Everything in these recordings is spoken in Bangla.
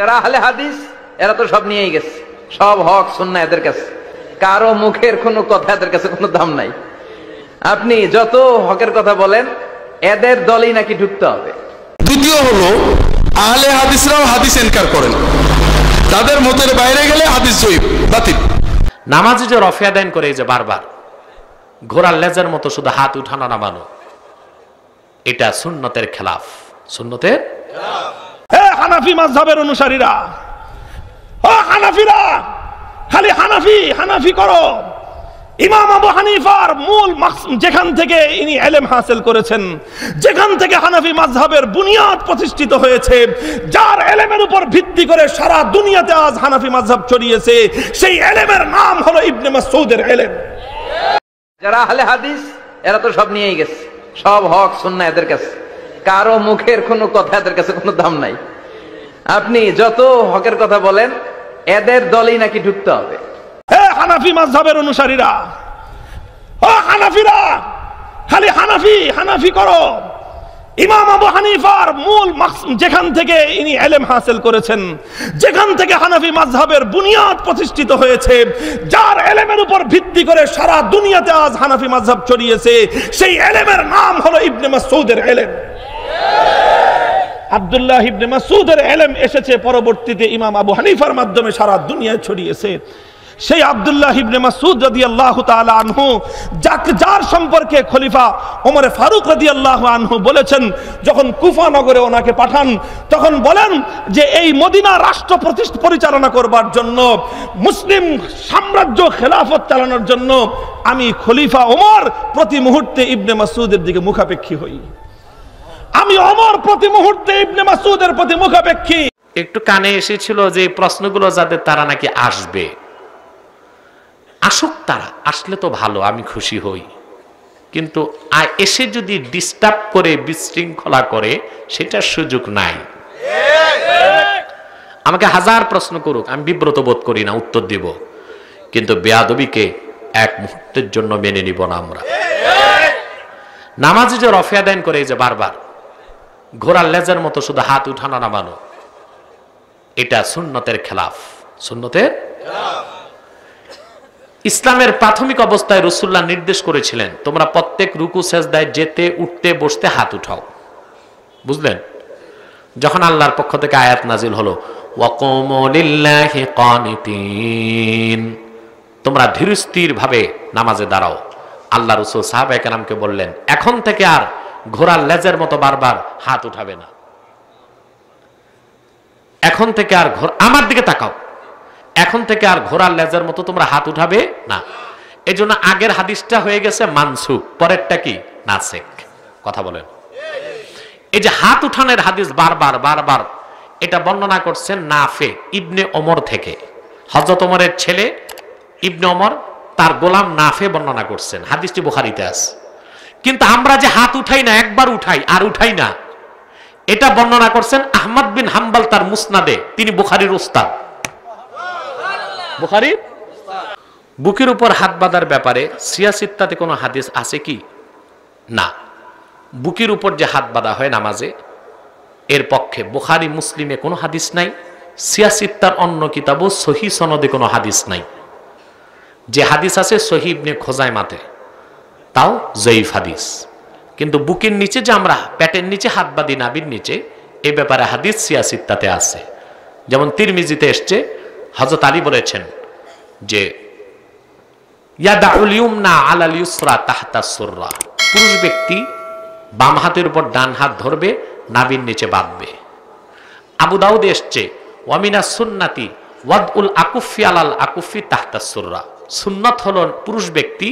যারা আহলে হাদিস এরা তো সব নিয়েই গেছে, সব হক সুন্নাহ এদের কাছে, কারো মুখের কোনো কথা এদের কাছে কোনো দাম নাই। আপনি যত হকের কথা বলেন এদের দলই নাকি ঢুকতে হবে। দ্বিতীয় হলো আহলে হাদিসরাও হাদিস ইনকার করেন, তাদের মতের বাইরে গেলে হাদিস জয়ীফ বাতিল। নামাজে যে রফিয়া দান করে যে বারবার ঘোড়ার লেজের মতো শুধু হাত উঠানো নামানো, এটা সুন্নতের খেলাফ, সুন্নতের খেলাফ। হানাফি মাযহাবের অনুসারীরা, ও হানাফিরা, খালি হানাফি হানাফি করো। ইমাম আবু হানিফার মূল যেখান থেকে ইনি ইলম হাসিল করেছেন, যেখান থেকে হানাফি মাযহাবের বুনিয়াদ প্রতিষ্ঠিত হয়েছে, যার ইলমের উপর ভিত্তি করে সারা দুনিয়াতে আজ হানাফি মাযহাব ছড়িয়েছে, সেই ইলমের নাম হলো ইবনে মাসউদের ইলম। যারা আহলে হাদিস এরা তো সব নিয়েই গেছে, সব হক সুন্নাহ এদের কাছে, কারো মুখের কোনো কথা এদের কাছে কোনো দাম নাই। আপনি যত হকের কথা বলেন এদের দলই নাকি ঢুকতে হবে। হানাফি মাযহাবের অনুসারীরা, ও হানাফিরা, খালি হানাফি হানাফি করো। ইমাম আবু হানিফার মূল যেখান থেকে ইনি ইলম হাসিল করেছেন, যেখান থেকে হানাফি মাযহাবের বুনিয়াদ প্রতিষ্ঠিত হয়েছে, যার ইলমের উপর ভিত্তি করে সারা দুনিয়াতে আজ হানাফি মাযহাব ছড়িয়েছে, সেই ইলমের নাম হলো ইবনে মাসউদের ইলম। আব্দুল্লাহ ইবনে মাসউদের ইলম এসেছে পরবর্তীতে ইমাম আবু হানিফার মাধ্যমে সারা দুনিয়ায় ছড়িয়েছে। সেই আব্দুল্লাহ ইবনে মাসউদ রাদিয়াল্লাহু তাআলা আনহু, যার সম্পর্কে খলিফা ওমর ফারুক রাদিয়াল্লাহু আনহু বলেছেন, যখন কুফা নগরে ওনাকে পাঠান, তখন বলেন যে এই মদিনা রাষ্ট্র পরিচালনা করবার জন্য, মুসলিম সাম্রাজ্য খেলাফত চালানোর জন্য আমি খলিফা ওমর প্রতি মুহূর্তে ইবনে মাসউদের দিকে মুখাপেক্ষী হই। আমি ওমর প্রতি মুহূর্তে ইবনে মাসউদের প্রতি মুখাপেক্ষী। একটু কানে এসেছিল যে প্রশ্নগুলো যাদের তারা নাকি আসবে, আসুক, তারা আসলে তো ভালো, আমি খুশি হই, কিন্তু এসে যদি ডিস্টার্ব করে বিশৃঙ্খলা করে সেটার সুযোগ নাই। আমাকে হাজার প্রশ্ন করুক, আমি বিব্রত বোধ করি না, উত্তর দিব, কিন্তু বেয়াদবিকে এক মুহূর্তের জন্য মেনে নিব না আমরা। নামাজে যে রফিয়া দান করে যে বারবার ঘোড়ার লেজের মতো শুধু হাত উঠানো নামানো, এটা সুন্নতের খেলাফ, সুন্নতের খেলাফ। ইসলামের প্রাথমিক অবস্থায় রাসূলুল্লাহ নির্দেশ করেছিলেন, তোমরা প্রত্যেক রুকু সেজদায় যেতে উঠতে বসতে হাত উঠাও। বুঝলেন? যখন আল্লাহর পক্ষ থেকে আয়াত নাজিল হলো, ওয়াকুমু লিল্লাহি কানিতিন, তোমরা ধীরস্থির ভাবে নামাজে দাঁড়াও, আল্লাহ রাসূল সাহাবায়ে কেরামকে বললেন, এখন থেকে আর ঘোড়ার লেজের মতো বারবার হাত উঠাবে না, এখন থেকে আর আমার দিকে তাকাও, এখন থেকে আর ঘোড়ার লেজের মতো তোমরা হাত উঠাবে না। এজন্য আগের হাদিসটা হয়ে গেছে মানসুখ, পরেরটা কি নাসেখ। কথা বলেন। এই যে হাত উঠানোর হাদিস বারবার বারবার এটা বর্ণনা করছেন নাফে ইবনে ওমর থেকে, হযরত ওমরের ছেলে ইবনে ওমর তার গোলাম নাফে বর্ণনা করছেন, হাদিসটি বুখারীতে আছে। কিন্তু আমরা যে হাত উঠাই না, একবার উঠাই আর উঠাই না, এটা বর্ণনা করছেন আহমদ বিন হাম্বল তার মুসনাদে, তিনি বুখারীর উস্তাদ। বুখারী বুকের উপর হাত বাঁধার ব্যাপারে সিয়াসিত্তাতে কোনো হাদিস আছে কি? না। বুকের উপর যে হাত বাঁধা হয় নামাজে, এর পক্ষে বুখারী মুসলিমে কোনো হাদিস নাই, সিয়াসিত্তার অন্য কিতাবও সহিহ সনদে কোনো হাদিস নাই। যে হাদিস আছে সহিহ ইবনে খুজাইমাতে, তাও জয়ীফ হাদিস। কিন্তু বুকের নিচে যে আমরা পেটের নিচে হাত বাঁধি, নাভির নিচে, এই ব্যাপারে হাদিস সিয়াসিত্তাতে আছে। যেমন তিরমিজিতে এসছে, হযরত আলী বলেছেন যে ইয়াদাউল ইউমনা আলাল ইউসরা তাহতা সুররা, পুরুষ ব্যক্তি বাম হাতের উপর ডান হাত ধরবে, নাভির নিচে বাঁধবে। আবু দাউদে এসছে ওয়ামিনা সুন্নাতি ওয়াদউল আকুফি আলাল আকুফি তাহতা সুররা, সুন্নাত হলো পুরুষ ব্যক্তি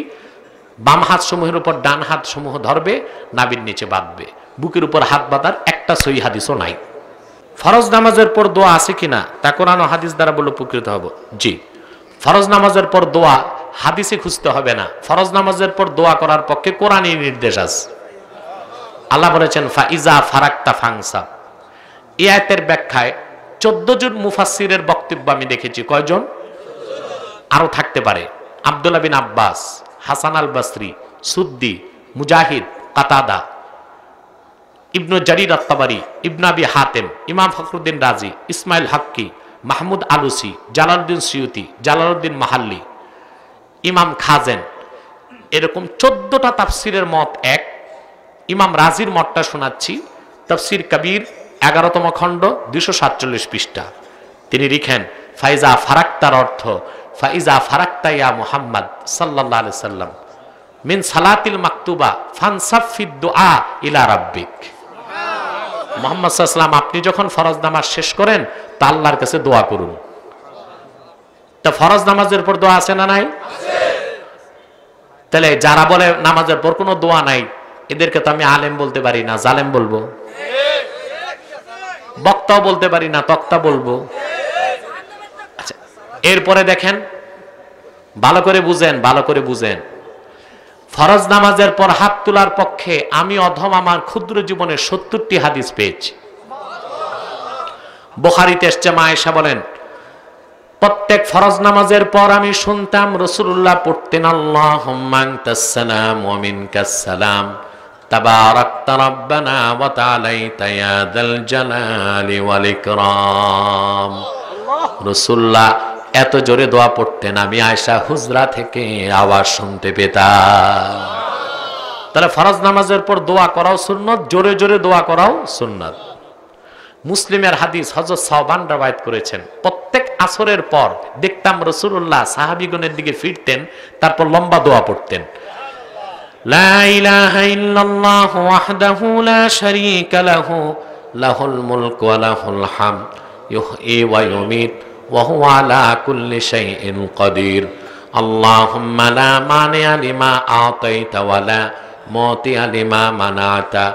বাম হাত সমূহের উপর ডান হাত সমূহ ধরবে, নাভির নিচে বাঁধবে। বুকের উপর হাত বাঁধার একটা সহিহ হাদিসও নাই। ফরজ নামাজের পর দোয়া আছে কিনা তা কোরআন ও হাদিস দ্বারা বলে উপকৃত হব। জি, ফরজ নামাজের পর দোয়া হাদিসে খুঁজতে হবে না, ফরজ নামাজের পর দোয়া করার পক্ষে কোরআনই নির্দেশ আছে। আল্লাহ বলেছেন ফাইজা ফারাক্তা ফাংসা। এই আয়াতের ব্যাখ্যায় 14 জন মুফাসসিরের বক্তব্য আমি দেখেছি। কয়জন? আরো থাকতে পারে। আব্দুল্লাহ বিন আব্বাস, হাসান আল বসরি, সুদ্দি, মুজাহিদ, কাতাদা, ইবনু জারির আত-তাবারি, ইবনে আবি Hatem, Imam Fakhruddin Razi, Ismail Haqqi, Mahmud Alusi, Jalaluddin Suyuti, Jalaluddin Mahalli, Imam Khazin, এরকম 14টা তাফসিরের মত এক। ইমাম রাজির মতটা শোনাচ্ছি। তাফসির কবির 11তম খণ্ড 247 পৃষ্ঠা। তিনি লিখেন, ফাইজা ফারাক্তার অর্থ ফাইজা ফারাক্তা ইয়া মুহাম্মদ সাল্লাল্লাহু আলাইহি সাল্লাম মিন সালাতিল মাকতুবা ফানসাফ ফিদ দুআ ইলা রাব্বিক। মুহাম্মদ সাল্লাল্লাহু আলাইহি সাল্লাম, আপনি যখন ফরজ নামাজ শেষ করেন তা আল্লাহর কাছে দোয়া করুন। তা ফরজ নামাজের পর দোয়া আছে না নাই? তাহলে যারা বলে নামাজের পর কোনো দোয়া নাই, এদেরকে তো আমি আলেম বলতে পারি না, জালেম বলবো। বক্তাও বলতে পারি না, তক্তা বলবো। আচ্ছা, এরপরে দেখেন, ভালো করে বুঝেন, ভালো করে বুঝেন। ফরজ নামাজের পর হাত তোলার পক্ষে আমি অধম আমার ক্ষুদ্র জীবনে 70টি হাদিস পেয়েছি। বুখারীতে এসেছে, মা আয়েশা বলেন, প্রত্যেক ফরজ নামাজের পর আমি শুনতাম রাসূলুল্লাহ পড়তেন, আল্লাহুম্মা আনতাস সালাম ওয়া মিনকাস সালাম তাবারাকতা রাব্বানা ওয়া তাআলাইতা ইয়া যাল জালালি ওয়াল ইকরাম। রাসূলুল্লাহ এত জোরে দোয়া পড়তেন, আমি আয়েশা হুজরা থেকে আওয়াজ শুনতে পেতাম। তাহলে ফরজ নামাজের পর দোয়া করাও সুন্নাত, জোরে জোরে দোয়া করাও সুন্নাত। মুসলিমের হাদিস, হযরত সাওবান রওয়ায়াত করেছেন, প্রত্যেক আসরের পর দেখতাম রাসূলুল্লাহ সাহাবীগণের দিকে ফিরতেন, তারপর লম্বা দোয়া পড়তেন। লা ইলাহা ইল্লাল্লাহু ওয়াহদাহু লা শারীকা লাহু লাহুল মুলকু ওয়া লাহুল হামদ ইউহয়ী ওয়া ইউমীত ওয়া হুয়া আলা কুল্লি শাইইন কাদির। আল্লাহুম্মা লা মানি'a লিমা আ'তাইতা ওয়া লা মু'তিয়া লিমা মানা'তা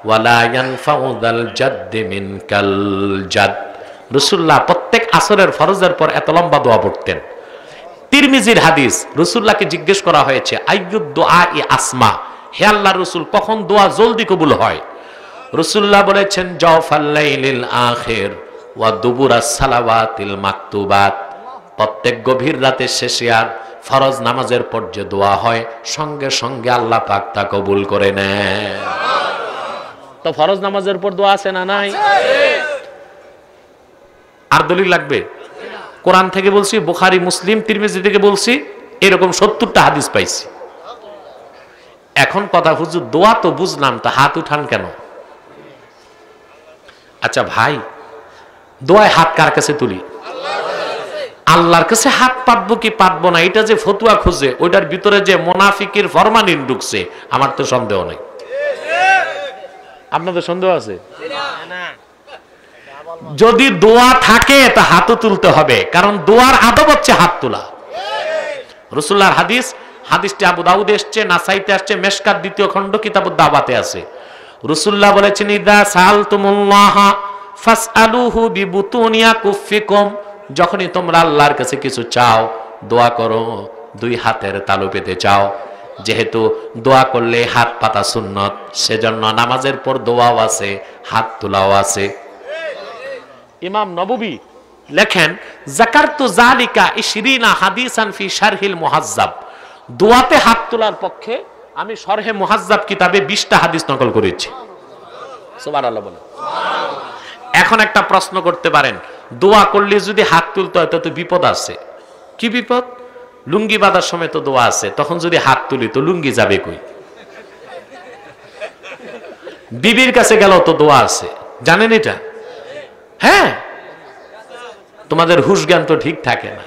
ওয়া লা ইয়ানফা'ু যাল জাদ্দি মিনকাল জাদ। রাসূলুল্লাহ প্রত্যেক আসরের ফরজের পর এত লম্বা দোয়া পড়তেন। তিরমিজির হাদিস, রাসূলুল্লাহকে জিজ্ঞেস করা হয়েছে, আইয়ুদ দুআই আসমা, হে আল্লাহর রাসূল, কখন দোয়া জলদি কবুল হয়? রাসূলুল্লাহ বলেছেন, জাওফাল লাইলিল আখির ওয়া দুবুরাস সালাওয়াতিল মাকতুবাত। প্রত্যেক গভীর রাতের শেষে আর ফরজ নামাজের পর যে দোয়া হয়, সঙ্গে সঙ্গে আল্লাহ পাক তা কবুল করে নেন। তো ফরজ নামাজের পর দোয়া আছে না নাই? আর দলিল লাগবে? কোরআন থেকে বলছি, বুখারী, মুসলিম, তিরমিজি থেকে বলছি, এরকম 70টা হাদিস পাইছি। এখন কথা, হুজুর দোয়া তো বুঝলাম, তা হাত উঠান কেন? আচ্ছা ভাই, দোয়ায় হাত কার কাছে তুলি? আল্লাহর কাছে হাত পাতবো কি পাতবো না, এটা যে ফতুয়া খুঁজে, ওইটার ভিতরে যে মুনাফিকের ফরমালিন ঢুকছে, আমার তো সন্দেহ নেই। আপনাদের সন্দেহ আছে? যদি দোয়া থাকে তা হাতও তুলতে হবে, কারণ দোয়ার আদব হচ্ছে হাত তোলা। রাসূলুল্লাহর হাদিস, হাদিসটি আবু দাউদে এসেছে, নাসাইতে আসছে, মেশকাত 2য় খণ্ড কিতাবুদ দাওয়াতে আছে। রাসূলুল্লাহ বলেছেন, ইদা সাআলতুমুল্লাহ ফাসআলুহু বিবুতুনিয়া কুফিকুম, যখনই তোমরা আল্লাহর কাছে কিছু চাও, দোয়া করো 2 হাতের তালু পেতে চাও। যেহেতু দোয়া করলে হাত পাতা সুন্নত, সেজন্য নামাজের পর দোয়াও আছে, হাত তোলাও আছে। ইমাম নববী লেখেন, যাকারতু যালিকা 20 হাদিসান ফি শারহিল মুহাজ্জাব, দোয়াতে হাত তোলার পক্ষে আমি শরহে মুহাজ্জাব কিতাবে 20টা হাদিস নকল করেছি। সুবহানাল্লাহ বলেন। এখন একটা প্রশ্ন করতে পারেন, দোয়া করলে যদি হাত তুলতে হয় তো বিপদ আছে। কি বিপদ? লুঙ্গি বাঁধার সময় তো দোয়া আছে, তখন যদি হাত তুলি তো লুঙ্গি যাবে কই? বিবির কাছে গেল তো দোয়া আছে, জানেন এটা? হ্যাঁ, তোমাদের হুশ জ্ঞান তো ঠিক থাকে না।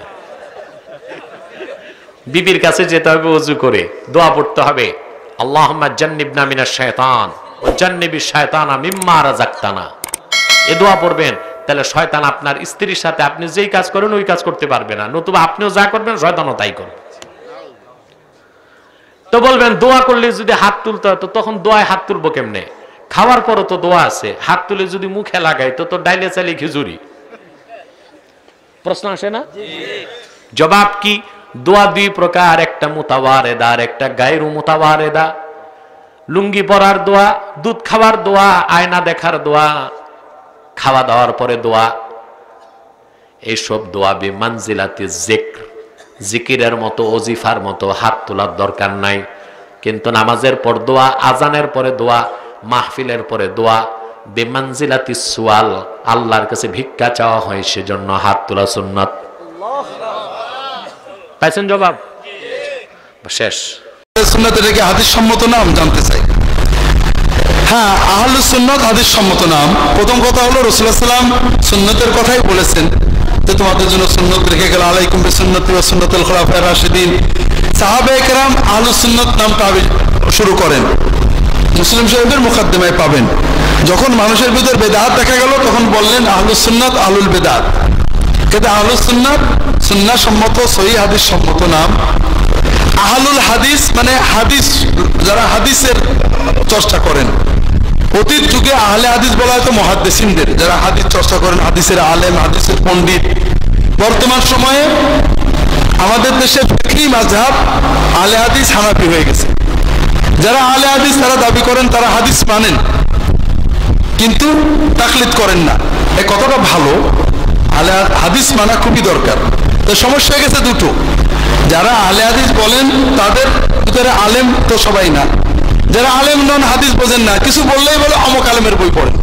বিবির কাছে যেতে হবে, ওযু করে দোয়া পড়তে হবে, আল্লাহুম্মা জান্নিবনা মিনাশ শায়তান ওয়া জান্নিবিশ শায়তানা মিম্মা রাযাকতানা। এই দোয়া পড়বেন, তাহলে শয়তান আপনার স্ত্রীর সাথে আপনি যেই কাজ করেন ওই কাজ করতে পারবে না, নতুবা আপনিও যা করবেন শয়তানও তাই করবে। তো বলবেন, দোয়া করলে যদি হাত তুলতে হয় তো তখন দোয়ায় হাত তুলবো কেমনে? খাওয়ার পরও তো দোয়া আছে, হাত তুলে যদি মুখে লাগাই তো তো ডাইলে চাইলে খিচুড়ি। প্রশ্ন আসে না? জবাব কি? দোয়া 2 প্রকার, একটা মুতাওয়ারেদা আর একটা গায়রু মুতাওয়ারেদা। লুঙ্গি পরার দোয়া, দুধ খাওয়ার দোয়া, আয়না দেখার দোয়া, খাওয়া দাওয়ার পরে দোয়া, এইসব দোয়া বিমানজিলাতে যিকর, জিকিরের মতো, ওজিফার মতো হাত তোলার দরকার নাই। কিন্তু নামাজের পর দোয়া, আজানের পরে দোয়া, মাহফিলের পরে দোয়া বেমানজিলাতিস সুয়াল, আল্লাহর কাছে ভিক্ষা চাওয়া হয়, সেজন্য হাত তোলা সুন্নাত। পাইছেন জবাব? শেষ। সুন্নাত এটা কি হাদিস সম্মত নাম জানতে চাই? হ্যাঁ, আহলুস সুন্নাত হাদিস সম্মত নাম। প্রথম কথা হলো রাসূলুল্লাহ সাল্লাল্লাহু আলাইহি ওয়াসাল্লাম সুন্নতের কথাই বলেছেন যে তোমাদের জন্য সুন্নত রেখে গেল, আলাইকুম বিসুন্নতি ওয়া সুন্নাতুল খুলাফায়ে রাশিদিন। সাহাবায়ে কেরাম আহলুস সুন্নাত নামটা শুরু করেন, মুসলিম শরীফের মুকদ্দিমায় পাবেন। যখন মানুষের ভিতর বেদাত দেখা গেল তখন বললেন আহলুস সুন্নাত আহলুল বেদাত। কিন্তু আহলুস সুন্নাত সুন্নাহ সম্মত সহিহ হাদিস সম্মত নাম। আহলুল হাদিস মানে হাদিস, যারা হাদিসের চর্চা করেন। অতীত যুগে আহলে হাদিস বলা হয়তো মুহাদ্দিসিনদের, যারা হাদিস চর্চা করেন, হাদিসের আলেম, হাদিসের পণ্ডিত। বর্তমান সময়ে আমাদের দেশে ফিকহি মাযহাব আহলে হাদিস হানাফি হয়ে গেছে। যারা আহলে হাদিস তারা দাবি করেন তারা হাদিস মানেন, কিন্তু তাকলিদ করেন না। এই কথাটা ভালো, আহলে হাদিস মানা খুবই দরকার। তো সমস্যা হয়ে গেছে দুটো, যারা আহলে হাদিস বলেন তাদের ভিতরে আলেম তো সবাই না, যারা আলেম নন হাদিস বোঝেন না, কিছু বললেই বলে অমুক আলেমের বই পড়েন।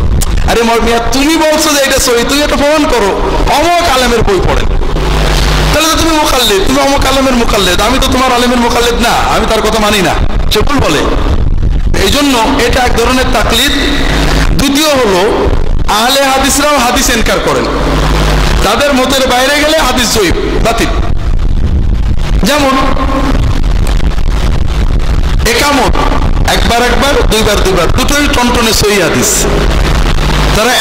আরে মিয়া, তুমি বলছো যে এটা সহি, তুমি এটা প্রমাণ করো, অমুক আলেমের বই পড়েন। তাহলে তো তুমি মুকাল্লিদ, তুমি অমুক আলেমের মুকাল্লিদ, আমি তো তোমার আলেমের মুকাল্লিদ না, আমি তার কথা মানি না, সে ভুল বলে। এই জন্য এটা এক ধরনের তাকলিদ। দ্বিতীয় হলো আহলে হাদিসরাও হাদিস ইনকার করেন, তাদের মতের বাইরে গেলে হাদিস জয়ীফ বাতিল। যেমন একামত একবার একবার, দুইবার দুইবার, দুটোই টনটনে সহিহ হাদিস। তারা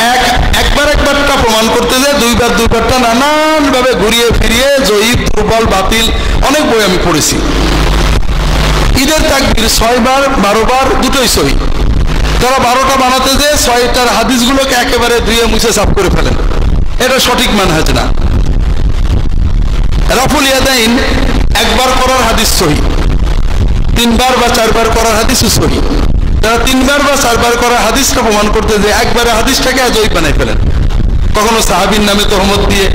একবারটা প্রমাণ করতে যায়, দুইবার দুইবারটা নানান ভাবে ঘুরিয়ে ফিরিয়ে জয়ীফ, দুর্বল, বাতিল, অনেক বই আমি পড়েছি। ঈদের তাকবীর 6 বার 12 বার দুটোই সহিহ। তারা 12টা বানাতে যে 6টার হাদিসগুলোকে একেবারে ধুয়ে মুছে সাফ করে ফেলেন, এটা সঠিক মানহাজ না। রাফুল ইয়াদাইন একবার করার হাদিস সহিহ, 3 বার বা 4 বার করার হাদিসও সহিহ। তারা 3 বার বা 4 বার করার হাদিসটা প্রমাণ করতে যে একবারে হাদিসটাকে জয়ীফ বানাই ফেলেন, কখনো সাহাবীর নামে তহমত দিয়ে,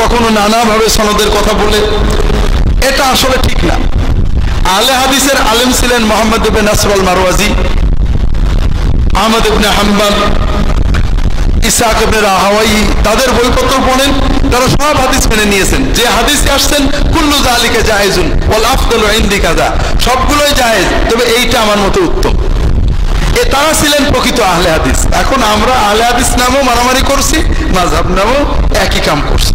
কখনো নানাভাবে সনদের কথা বলে। এটা আসলে ঠিক না। আহলে হাদিসের আলেম ছিলেন মুহাম্মদ ইবনে নাসর আল মারওয়াজি, আহমদ ইবনে হাম্বল, ইসহাক ইবনে রাহওয়ী। তাদের বইপত্র পড়েন, তারা সব হাদিস মেনে নিয়েছেন। যে হাদিসে আসছেন কুল্লু যালিকা জায়েজুন ওয়াল আফদালু ইনদি কাযা, সবগুলোই জায়েজ, তবে এইটা আমার মতে উত্তম। তারা ছিলেন প্রকৃত আহলে হাদিস। এখন আমরা আহলে হাদিস নামও মারামারি করছি, মাযহাব নামও একই কাম করছি।